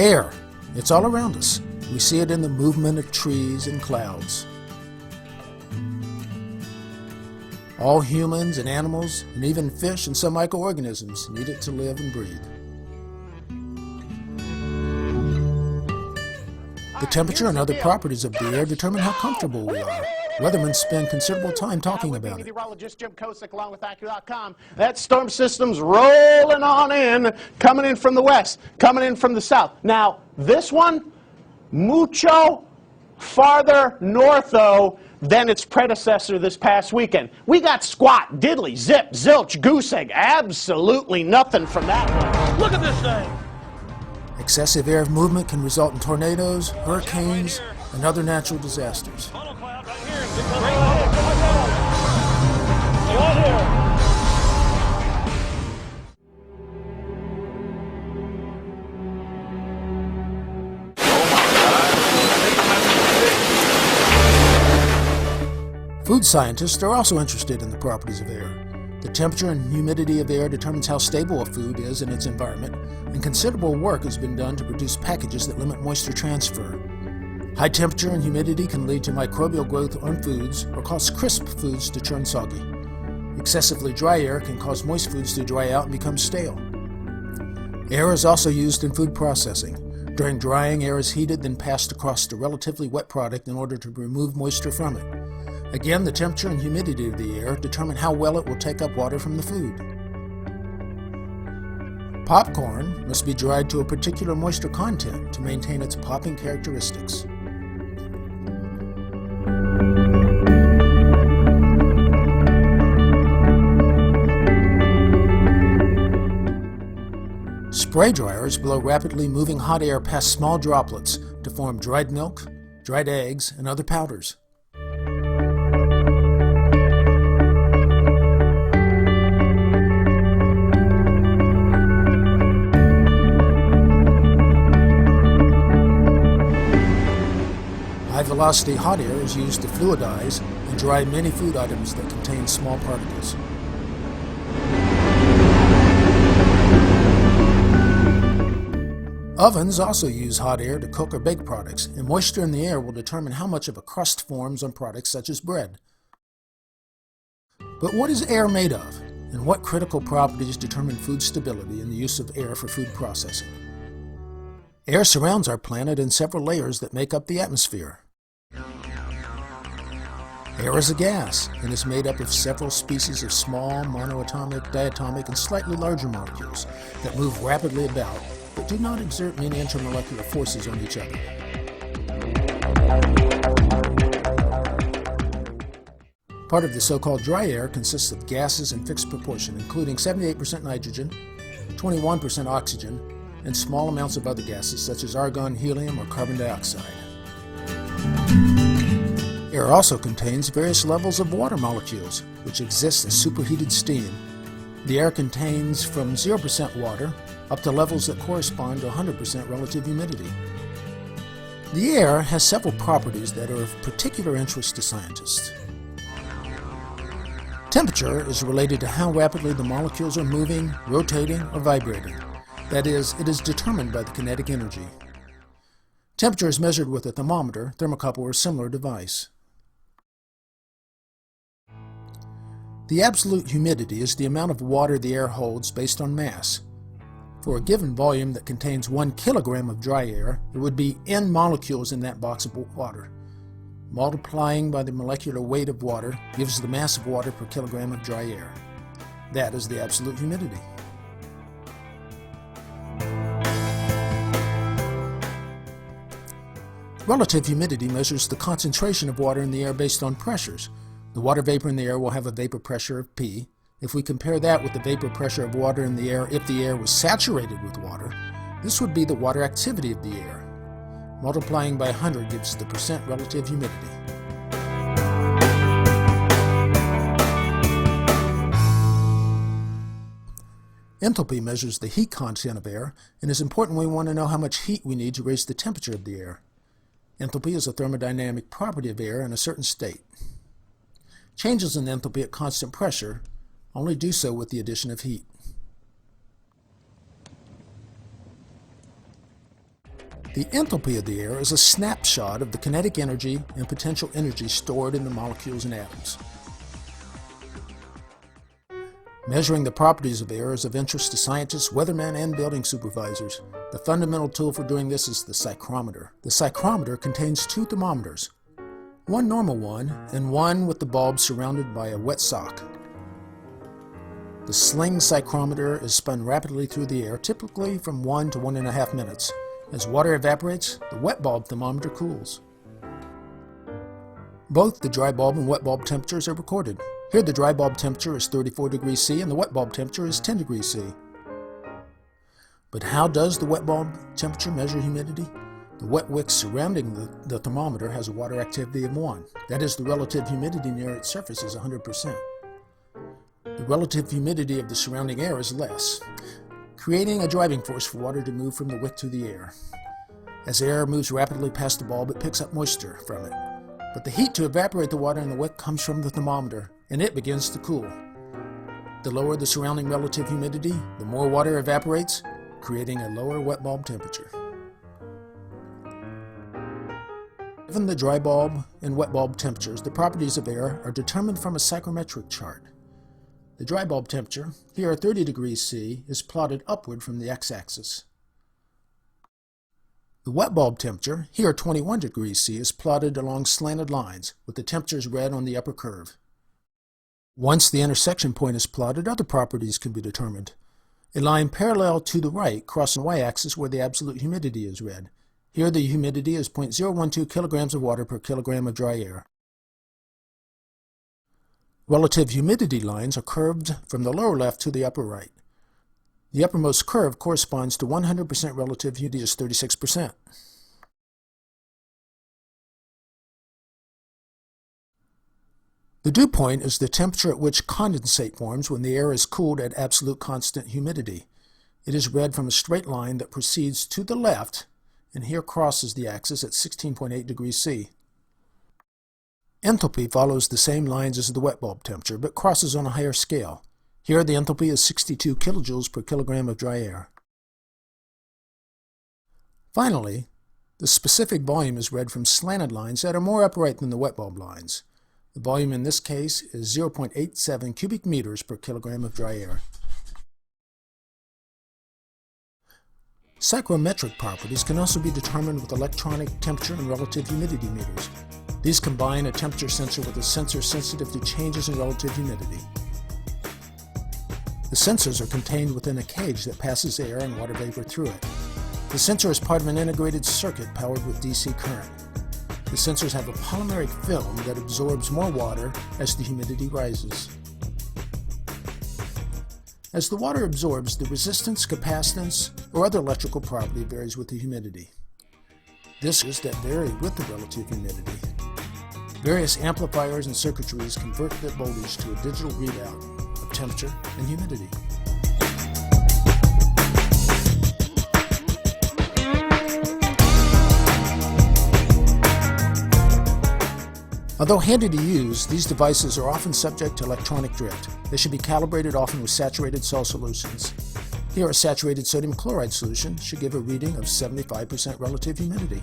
Air. It's all around us. We see it in the movement of trees and clouds. All humans and animals, and even fish and some microorganisms, need it to live and breathe. The temperature and other properties of the air determine how comfortable we are. Weathermen spend considerable time talking about it. Meteorologist Jim Kosick, along with AccuDot.com. That storm system's rolling on in, coming in from the west, coming in from the south. Now, this one, mucho farther north, though, than its predecessor this past weekend. We got squat, diddly, zip, zilch, goose egg, absolutely nothing from that one. Look at this thing! Excessive air movement can result in tornadoes, hurricanes, and other natural disasters. Food scientists are also interested in the properties of air. The temperature and humidity of air determines how stable a food is in its environment, and considerable work has been done to produce packages that limit moisture transfer. High temperature and humidity can lead to microbial growth on foods or cause crisp foods to turn soggy. Excessively dry air can cause moist foods to dry out and become stale. Air is also used in food processing. During drying, air is heated, then passed across the relatively wet product in order to remove moisture from it. Again, the temperature and humidity of the air determine how well it will take up water from the food. Popcorn must be dried to a particular moisture content to maintain its popping characteristics. Spray dryers blow rapidly moving hot air past small droplets to form dried milk, dried eggs, and other powders. High-velocity hot air is used to fluidize and dry many food items that contain small particles. Ovens also use hot air to cook or bake products, and moisture in the air will determine how much of a crust forms on products such as bread. But what is air made of, and what critical properties determine food stability and the use of air for food processing? Air surrounds our planet in several layers that make up the atmosphere. Air is a gas and is made up of several species of small, monoatomic, diatomic, and slightly larger molecules that move rapidly about but do not exert many intermolecular forces on each other. Part of the so-called dry air consists of gases in fixed proportion, including 78% nitrogen, 21% oxygen, and small amounts of other gases such as argon, helium, or carbon dioxide. Air also contains various levels of water molecules, which exist as superheated steam. The air contains from 0% water up to levels that correspond to 100% relative humidity. The air has several properties that are of particular interest to scientists. Temperature is related to how rapidly the molecules are moving, rotating, or vibrating. That is, it is determined by the kinetic energy. Temperature is measured with a thermometer, thermocouple, or similar device. The absolute humidity is the amount of water the air holds based on mass. For a given volume that contains 1 kilogram of dry air, there would be N molecules in that box of water. Multiplying by the molecular weight of water gives the mass of water per kilogram of dry air. That is the absolute humidity. Relative humidity measures the concentration of water in the air based on pressures. The water vapor in the air will have a vapor pressure of P. If we compare that with the vapor pressure of water in the air if the air was saturated with water, this would be the water activity of the air. Multiplying by 100 gives the percent relative humidity. Enthalpy measures the heat content of air and is important when we want to know how much heat we need to raise the temperature of the air. Enthalpy is a thermodynamic property of air in a certain state. Changes in enthalpy at constant pressure only do so with the addition of heat. The enthalpy of the air is a snapshot of the kinetic energy and potential energy stored in the molecules and atoms. Measuring the properties of air is of interest to scientists, weathermen, and building supervisors. The fundamental tool for doing this is the psychrometer. The psychrometer contains two thermometers, one normal one and one with the bulb surrounded by a wet sock. The sling psychrometer is spun rapidly through the air, typically from 1 to 1.5 minutes. As water evaporates, the wet bulb thermometer cools. Both the dry bulb and wet bulb temperatures are recorded. Here the dry bulb temperature is 34 degrees C and the wet bulb temperature is 10 degrees C. But how does the wet bulb temperature measure humidity? The wet wick surrounding the thermometer has a water activity of 1. That is, the relative humidity near its surface is 100%. The relative humidity of the surrounding air is less, creating a driving force for water to move from the wick to the air. As air moves rapidly past the bulb, it picks up moisture from it. But the heat to evaporate the water in the wick comes from the thermometer, and it begins to cool. The lower the surrounding relative humidity, the more water evaporates, creating a lower wet bulb temperature. Given the dry bulb and wet bulb temperatures, the properties of air are determined from a psychrometric chart. The dry bulb temperature, here at 30 degrees C, is plotted upward from the x-axis. The wet bulb temperature, here at 21 degrees C, is plotted along slanted lines, with the temperatures red on the upper curve. Once the intersection point is plotted, other properties can be determined. A line parallel to the right crosses the y-axis where the absolute humidity is red. Here the humidity is 0.012 kilograms of water per kilogram of dry air. Relative humidity lines are curved from the lower left to the upper right. The uppermost curve corresponds to 100% relative humidity, is 36%. The dew point is the temperature at which condensate forms when the air is cooled at absolute constant humidity. It is read from a straight line that proceeds to the left and here crosses the axis at 16.8 degrees C. Enthalpy follows the same lines as the wet bulb temperature, but crosses on a higher scale. Here the enthalpy is 62 kilojoules per kilogram of dry air. Finally, the specific volume is read from slanted lines that are more upright than the wet bulb lines. The volume in this case is 0.87 cubic meters per kilogram of dry air. Psychrometric properties can also be determined with electronic temperature and relative humidity meters. These combine a temperature sensor with a sensor sensitive to changes in relative humidity. The sensors are contained within a cage that passes air and water vapor through it. The sensor is part of an integrated circuit powered with DC current. The sensors have a polymeric film that absorbs more water as the humidity rises. As the water absorbs, the resistance, capacitance, or other electrical property varies with the humidity. This is that vary with the relative humidity. Various amplifiers and circuitries convert that voltage to a digital readout of temperature and humidity. Although handy to use, these devices are often subject to electronic drift. They should be calibrated often with saturated salt solutions. Here, a saturated sodium chloride solution should give a reading of 75% relative humidity.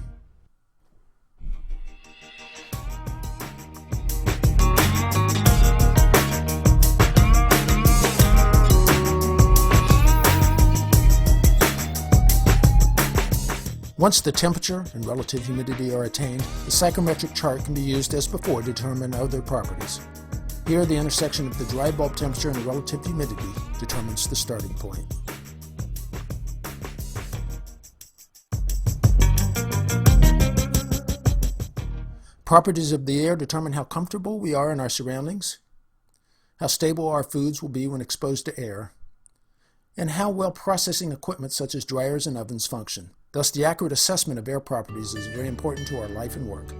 Once the temperature and relative humidity are attained, the psychrometric chart can be used as before to determine other properties. Here, the intersection of the dry bulb temperature and relative humidity determines the starting point. Properties of the air determine how comfortable we are in our surroundings, how stable our foods will be when exposed to air, and how well processing equipment such as dryers and ovens function. Thus, the accurate assessment of air properties is very important to our life and work.